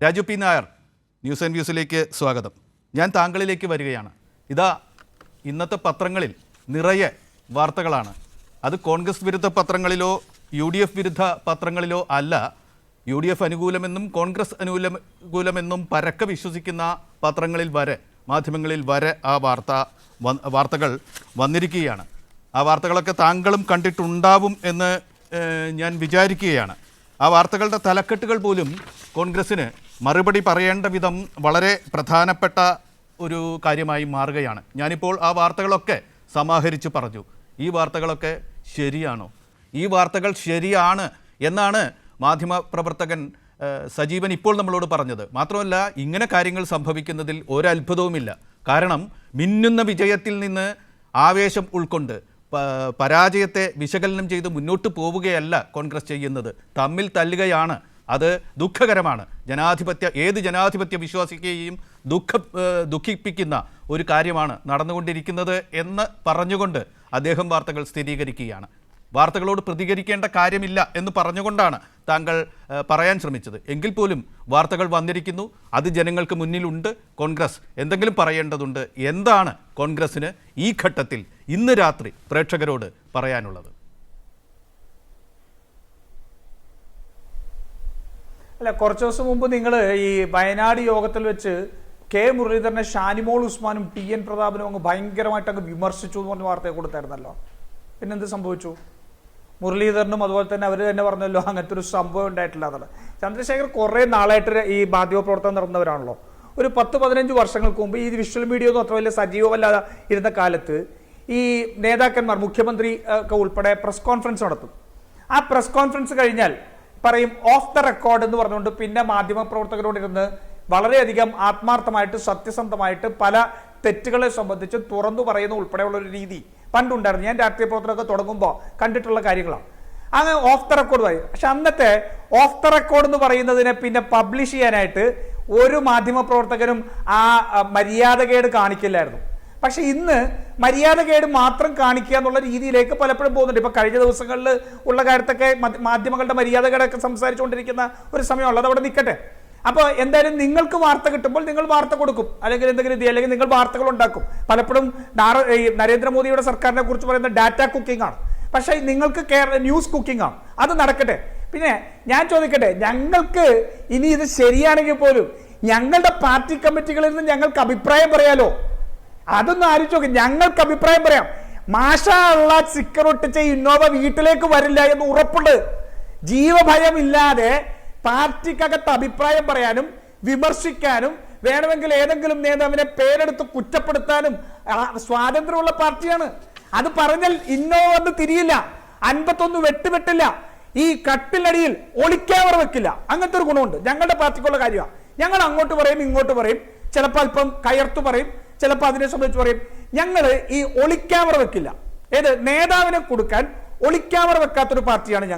Raju P Nair, news and വ്യൂസിലേക്ക് സ്വാഗതം. ഞാൻ താങ്കളിലേക്ക് വരികയാണ്. ഇതാ ഇന്നത്തെ പത്രങ്ങളിൽ നിറയെ വാർത്തകളാണ്. അത് കോൺഗ്രസ് വിരുദ്ധ പത്രങ്ങളിലോ UDF വിരുദ്ധ പത്രങ്ങളിലോ അല്ല. UDF അനുകൂലമെന്നും കോൺഗ്രസ് അനുകൂലമെന്നും പരക്കെ വിശ്വസിക്കുന്ന പത്രങ്ങളിൽ വരെ, മാധ്യമങ്ങളിൽ വരെ ആ വാർത്തകൾ വന്നിരിക്കുകയാണ്. ആ വാർത്തകളൊക്കെ താങ്കളും കണ്ടിട്ടുണ്ടാവും എന്ന് ഞാൻ വിചാരിക്കുകയാണ്. ആ വാർത്തകളുടെ തലക്കെട്ടുകൾ പോലും കോൺഗ്രസ്സിന് മറുപടി പറയേണ്ട വിധം വളരെ പ്രധാനപ്പെട്ട ഒരു കാര്യമായി മാറുകയാണ്. ഞാനിപ്പോൾ ആ വാർത്തകളൊക്കെ സമാഹരിച്ച് പറഞ്ഞു. ഈ വാർത്തകളൊക്കെ ശരിയാണോ? ഈ വാർത്തകൾ ശരിയാണ് എന്നാണ് മാധ്യമപ്രവർത്തകൻ സജീവൻ ഇപ്പോൾ നമ്മളോട് പറഞ്ഞത്. മാത്രമല്ല, ഇങ്ങനെ കാര്യങ്ങൾ സംഭവിക്കുന്നതിൽ ഒരത്ഭുതവുമില്ല. കാരണം മിന്നുന്ന വിജയത്തിൽ നിന്ന് ആവേശം ഉൾക്കൊണ്ട് പരാജയത്തെ വിശകലനം ചെയ്ത് മുന്നോട്ട് പോവുകയല്ല കോൺഗ്രസ് ചെയ്യുന്നത്. തമ്മിൽ തല്ലുകയാണ്. അത് ദുഃഖകരമാണ്. ഏത് ജനാധിപത്യ വിശ്വാസിയെയും ദുഃഖിപ്പിക്കുന്ന ഒരു കാര്യമാണ് നടന്നുകൊണ്ടിരിക്കുന്നത് എന്ന് പറഞ്ഞുകൊണ്ട് അദ്ദേഹം വാർത്തകൾ സ്ഥിരീകരിക്കുകയാണ്. വാർത്തകളോട് പ്രതികരിക്കേണ്ട കാര്യമില്ല എന്ന് പറഞ്ഞുകൊണ്ടാണ് താങ്കൾ പറയാൻ ശ്രമിച്ചത്. എങ്കിൽ പോലും വാർത്തകൾ വന്നിരിക്കുന്നു. അത് ജനങ്ങൾക്ക് മുന്നിലുണ്ട്. കോൺഗ്രസ് എന്തെങ്കിലും പറയേണ്ടതുണ്ട്. എന്താണ് കോൺഗ്രസ്സിന് ഈ ഘട്ടത്തിൽ ഇന്ന് രാത്രി പ്രേക്ഷകരോട് പറയാനുള്ളത്? അല്ല, കുറച്ച് ദിവസം മുമ്പ് നിങ്ങൾ ഈ വയനാട് യോഗത്തിൽ വെച്ച് കെ മുരളീധരനെ ഷാനിമോൾ ഉസ്മാനും TN പ്രതാപനും അങ്ങ് ഭയങ്കരമായിട്ട് അങ്ങ് വിമർശിച്ചു എന്ന് പറഞ്ഞ വാർത്തയെ കൊടുത്തായിരുന്നല്ലോ. പിന്നെന്ത് സംഭവിച്ചു? മുരളീധരനും അതുപോലെ തന്നെ അവർ തന്നെ പറഞ്ഞല്ലോ അങ്ങനത്തെ ഒരു സംഭവം ഉണ്ടായിട്ടില്ല എന്നുള്ളത്. ചന്ദ്രശേഖർ കുറേ നാളായിട്ട് ഈ മാധ്യമപ്രവർത്തനം നടന്നവരാണല്ലോ. ഒരു 10-15 വർഷങ്ങൾക്ക് മുമ്പ് ഈ വിഷ്വൽ മീഡിയ ഒന്നും അത്ര വലിയ സജീവമല്ലാതെ ഇരുന്ന കാലത്ത് ഈ നേതാക്കന്മാർ, മുഖ്യമന്ത്രി ഒക്കെ ഉൾപ്പെടെ പ്രസ് കോൺഫറൻസ് നടത്തും. ആ പ്രസ് കോൺഫറൻസ് കഴിഞ്ഞാൽ പറയും ഓഫ് ദ റെക്കോർഡ് എന്ന് പറഞ്ഞുകൊണ്ട് പിന്നെ മാധ്യമപ്രവർത്തകരോടിരുന്ന് വളരെയധികം ആത്മാർത്ഥമായിട്ട് സത്യസന്ധമായിട്ട് പല തെറ്റുകളെ സംബന്ധിച്ച് തുറന്നു പറയുന്ന ഉൾപ്പെടെയുള്ള ഒരു രീതി പണ്ടുണ്ടായിരുന്നു. ഞാൻ രാഷ്ട്രീയ പ്രവർത്തനമൊക്കെ തുടങ്ങുമ്പോൾ കണ്ടിട്ടുള്ള കാര്യങ്ങളാണ്. അങ്ങനെ ഓഫ് ദ റെക്കോർഡ് പറയും. പക്ഷെ അന്നത്തെ ഓഫ് ദ റെക്കോർഡ് എന്ന് പറയുന്നതിനെ പിന്നെ പബ്ലിഷ് ചെയ്യാനായിട്ട് ഒരു മാധ്യമപ്രവർത്തകനും ആ മര്യാദകേട് കാണിക്കില്ലായിരുന്നു. പക്ഷെ ഇന്ന് മര്യാദകേട് മാത്രം കാണിക്കുക എന്നുള്ള രീതിയിലേക്ക് പലപ്പോഴും പോകുന്നുണ്ട്. ഇപ്പൊ കഴിഞ്ഞ ദിവസങ്ങളിൽ ഉള്ള കാര്യത്തൊക്കെ മാധ്യമങ്ങളുടെ മര്യാദകേടൊക്കെ സംസാരിച്ചുകൊണ്ടിരിക്കുന്ന ഒരു സമയമുള്ളത്. അതവിടെ നിൽക്കട്ടെ. അപ്പോൾ എന്തായാലും നിങ്ങൾക്ക് വാർത്ത കിട്ടുമ്പോൾ നിങ്ങൾ വാർത്ത കൊടുക്കും, അല്ലെങ്കിൽ എന്തെങ്കിലും ഇത്, അല്ലെങ്കിൽ നിങ്ങൾ വാർത്തകൾ ഉണ്ടാക്കും. പലപ്പോഴും നരേന്ദ്രമോദിയുടെ സർക്കാരിനെ കുറിച്ച് പറയുന്ന ഡാറ്റ കുക്കിംഗ് ആണ്. പക്ഷേ നിങ്ങൾക്ക് ന്യൂസ് കുക്കിംഗ് ആണ്. അത് നടക്കട്ടെ. പിന്നെ ഞാൻ ചോദിക്കട്ടെ, ഞങ്ങൾക്ക് ഇനി ഇത് ശരിയാണെങ്കിൽ പോലും ഞങ്ങളുടെ പാർട്ടി കമ്മിറ്റികളിൽ നിന്ന് ഞങ്ങൾക്ക് അഭിപ്രായം പറയാലോ. അതൊന്നും ആലോചിച്ച് നോക്കി. ഞങ്ങൾക്ക് അഭിപ്രായം പറയാം. മാഷാ അള്ളാ സ്റ്റിക്കർ ഒട്ടിച്ച ഇന്നോവ വീട്ടിലേക്ക് വരില്ല എന്ന് ഉറപ്പുണ്ട്. ജീവഭയമില്ലാതെ പാർട്ടിക്കകത്ത് അഭിപ്രായം പറയാനും വിമർശിക്കാനും വേണമെങ്കിൽ ഏതെങ്കിലും നേതാവിനെ പേരെടുത്ത് കുറ്റപ്പെടുത്താനും സ്വാതന്ത്ര്യമുള്ള പാർട്ടിയാണ്. അത് പറഞ്ഞാൽ ഇന്നോവ എന്ന് തിരിയില്ല, 51 വെട്ടില്ല, ഈ കട്ടിലടിയിൽ ഒളിക്യാമറ വെക്കില്ല. അങ്ങനത്തെ ഒരു ഗുണമുണ്ട്. ഞങ്ങളുടെ പാർട്ടിക്കുള്ള കാര്യമാണ്. ഞങ്ങൾ അങ്ങോട്ട് പറയും, ഇങ്ങോട്ട് പറയും, ചിലപ്പോൾ അല്പം കയർത്തു പറയും, ചിലപ്പോൾ അതിനെ സംബന്ധിച്ച് പറയും. ഞങ്ങൾ ഈ ഒളിക്യാമറ വെക്കില്ല. ഏത് നേതാവിനെ കൊടുക്കാൻ ഒളിക്യാമറ വെക്കാത്തൊരു പാർട്ടിയാണ് ഞങ്ങൾ.